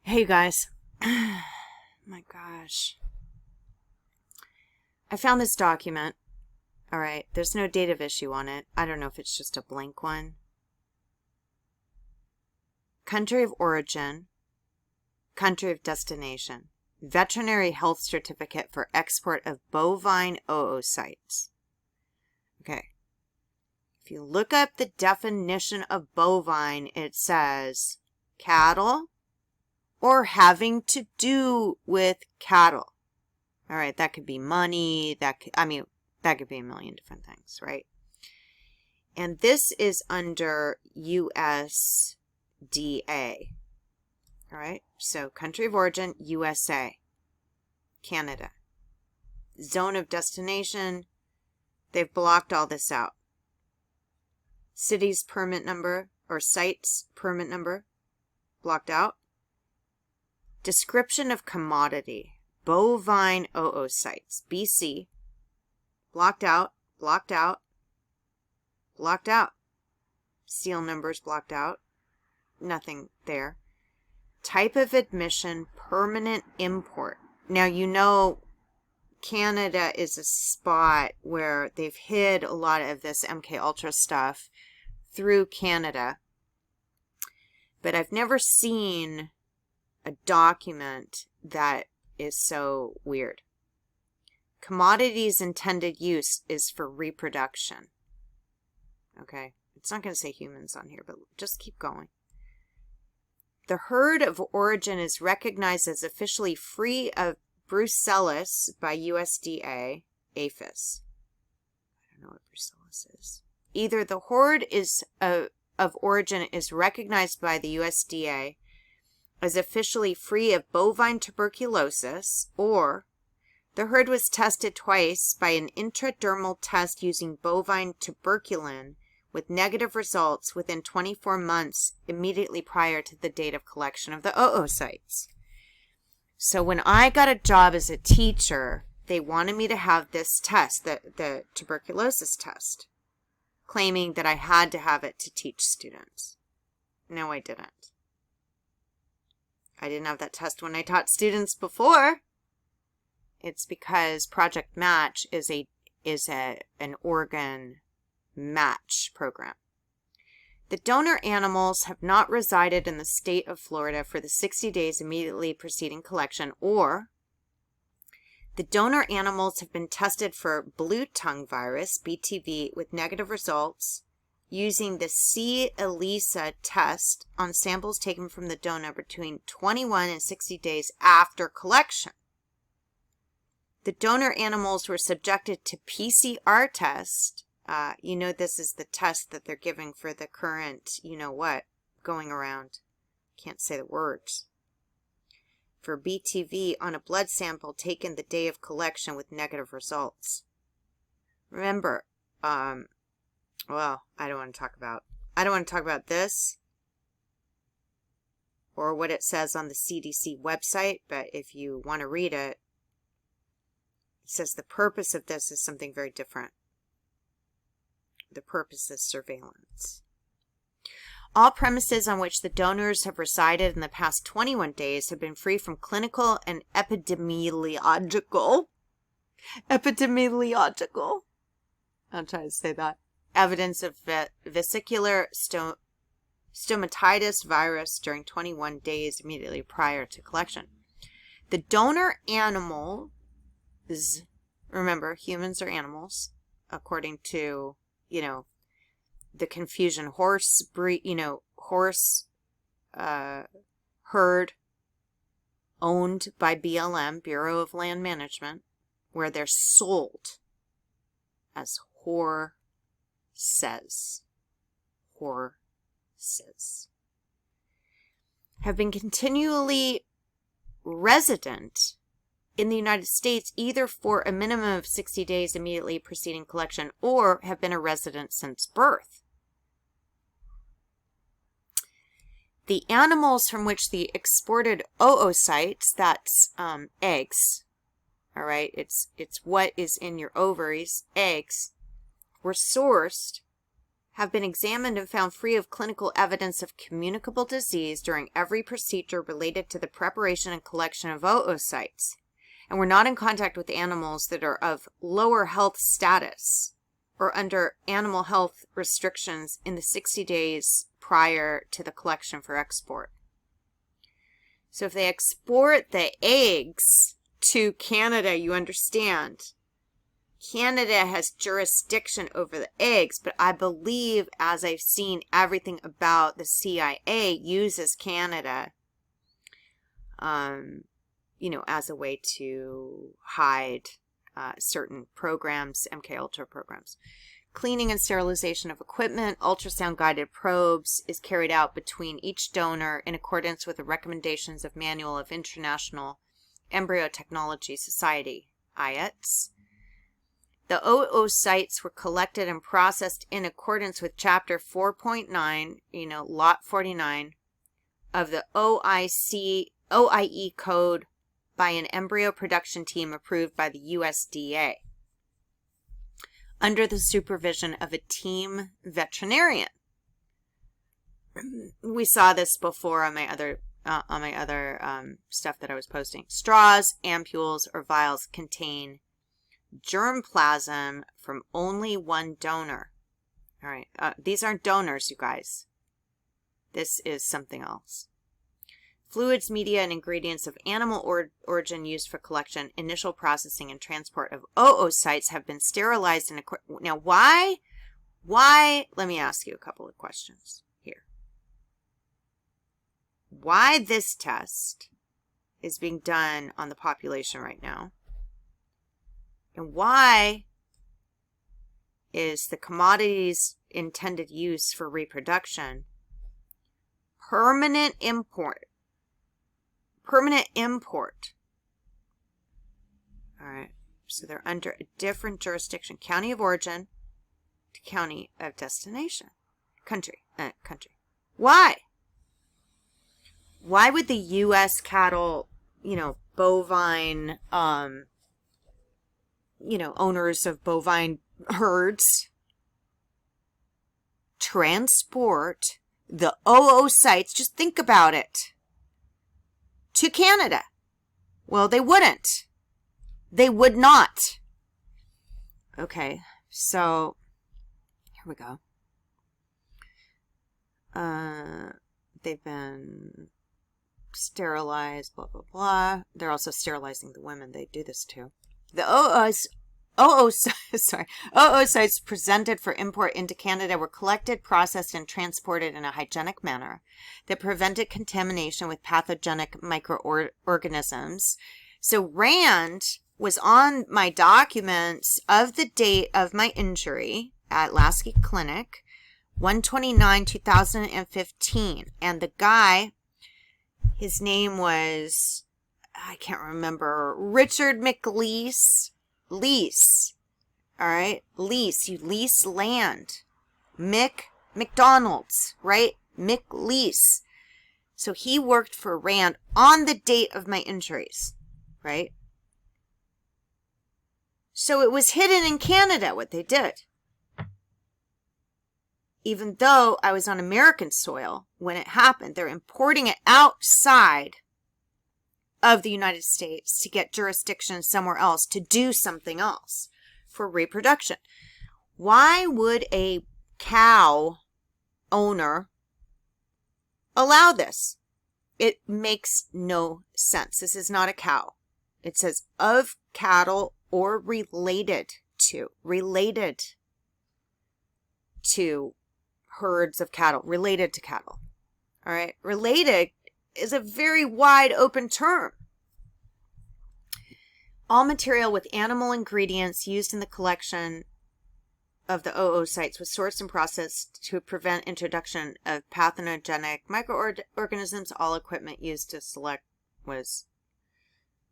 Hey guys. My gosh. I found this document. All right, there's no date of issue on it. I don't know if it's just a blank one. Country of origin, country of destination. Veterinary health certificate for export of bovine oocytes. Okay. If you look up the definition of bovine, it says cattle or having to do with cattle. All right, that could be money, that could be a million different things, right? And this is under USDA. All right, so country of origin, USA, Canada. Zone of destination, they've blocked all this out. City's permit number or site's permit number, blocked out. Description of commodity, bovine oocytes, BC, blocked out, blocked out, blocked out. Seal numbers blocked out, nothing there. Type of admission, permanent import. Now you know Canada is a spot where they've hid a lot of this MK Ultra stuff through Canada, but I've never seen a document that is so weird. Commodities intended use is for reproduction. Okay, it's not going to say humans on here, but just keep going. The herd of origin is recognized as officially free of brucellus by USDA APHIS. I don't know what brucellus is. Either the herd of origin is recognized by the USDA as officially free of bovine tuberculosis, or the herd was tested twice by an intradermal test using bovine tuberculin with negative results within 24 months immediately prior to the date of collection of the oocytes. So when I got a job as a teacher, they wanted me to have this test, the tuberculosis test, claiming that I had to have it to teach students. No, I didn't. I didn't have that test when I taught students before. It's because Project Match is an organ match program. The donor animals have not resided in the state of Florida for the 60 days immediately preceding collection, or the donor animals have been tested for blue tongue virus, BTV, with negative results using the C. ELISA test on samples taken from the donor between 21 and 60 days after collection. The donor animals were subjected to PCR test. This is the test that they're giving for the current, going around. Can't say the words. For BTV on a blood sample taken the day of collection with negative results. Remember, I don't want to talk about this or what it says on the CDC website, but if you want to read it, it says the purpose of this is something very different. The purpose is surveillance. All premises on which the donors have resided in the past 21 days have been free from clinical and epidemiological, I'll try to say that, evidence of vesicular stomatitis virus during 21 days immediately prior to collection. The donor animals, remember, humans are animals, according to, the confusion, horse herd owned by BLM, Bureau of Land Management, where they're sold as horses, have been continually resident in the United States either for a minimum of 60 days immediately preceding collection or have been a resident since birth. The animals from which the exported oocytes, that's eggs, all right, it's what is in your ovaries, eggs, were sourced have been examined and found free of clinical evidence of communicable disease during every procedure related to the preparation and collection of oocytes, and were not in contact with animals that are of lower health status or under animal health restrictions in the 60 days prior to the collection for export. So if they export the eggs to Canada, you understand, Canada has jurisdiction over the eggs, but I believe, as I've seen everything about the CIA, uses Canada, as a way to hide certain programs, MKUltra programs. Cleaning and sterilization of equipment, ultrasound-guided probes is carried out between each donor in accordance with the recommendations of Manual of International Embryo Technology Society, IETS. The oocytes were collected and processed in accordance with Chapter 4.9, Lot 49 of the OIE code by an embryo production team approved by the USDA under the supervision of a team veterinarian. We saw this before on my other stuff that I was posting. Straws, ampules, or vials contain germplasm from only one donor. All right, these aren't donors, you guys. This is something else. Fluids, media, and ingredients of animal origin used for collection, initial processing, and transport of oocytes have been sterilized. Now, why? Let me ask you a couple of questions here. Why this test is being done on the population right now? And why is the commodity's intended use for reproduction permanent import? All right, so they're under a different jurisdiction, county of origin to county of destination, country. Why? Why would the U.S. cattle, bovine, owners of bovine herds transport the oocytes, just think about it, to Canada? Well, they wouldn't. They would not. Okay, so here we go. They've been sterilized, blah, blah, blah. They're also sterilizing the women. They do this too. The oocytes presented for import into Canada were collected, processed, and transported in a hygienic manner that prevented contamination with pathogenic microorganisms. So Rand was on my documents of the date of my injury at Lasky Clinic, 1/29/2015. And the guy, his name was, I can't remember, Richard McLeese. Lease. All right? Lease. You lease land. McDonald's, right? McLeese. So he worked for Rand on the date of my injuries, right? So it was hidden in Canada what they did. Even though I was on American soil when it happened, they're importing it outside of the United States to get jurisdiction somewhere else to do something else for reproduction. Why would a cow owner allow this? It makes no sense. This is not a cow. It says of cattle or related to herds of cattle, related to cattle. All right, related is a very wide open term. All material with animal ingredients used in the collection of the oocytes was sourced and processed to prevent introduction of pathogenic microorganisms. All equipment used to select was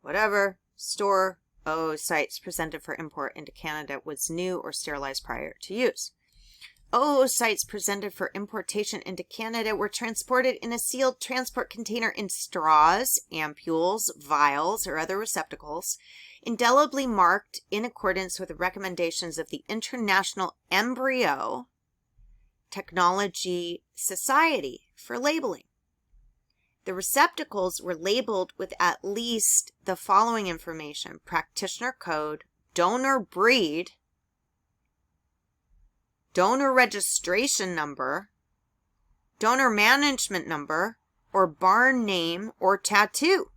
whatever. Store oocytes presented for import into Canada was new or sterilized prior to use. Oocytes presented for importation into Canada were transported in a sealed transport container in straws, ampules, vials, or other receptacles, indelibly marked in accordance with the recommendations of the International Embryo Technology Society for labeling. The receptacles were labeled with at least the following information: practitioner code, donor breed, donor registration number, donor management number, or barn name or tattoo.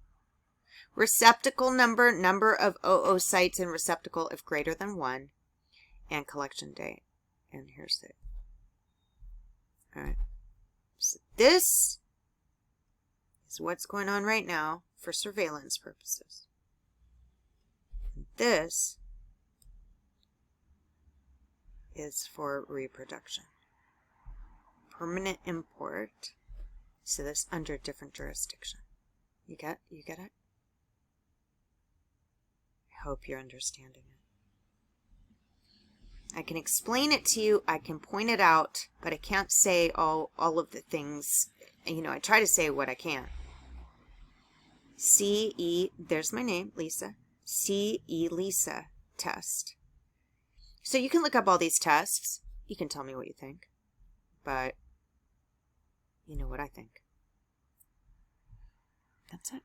Receptacle number, number of oocytes in receptacle if greater than 1, and collection date. And here's it. All right. So this is what's going on right now for surveillance purposes. This is for reproduction. Permanent import. So this under different jurisdiction. You get it? I hope you're understanding it. I can explain it to you, I can point it out, but I can't say all of the things. You know, I try to say what I can. CE, there's my name, Lisa. CE Lisa test. So you can look up all these tests. You can tell me what you think. But you know what I think. That's it.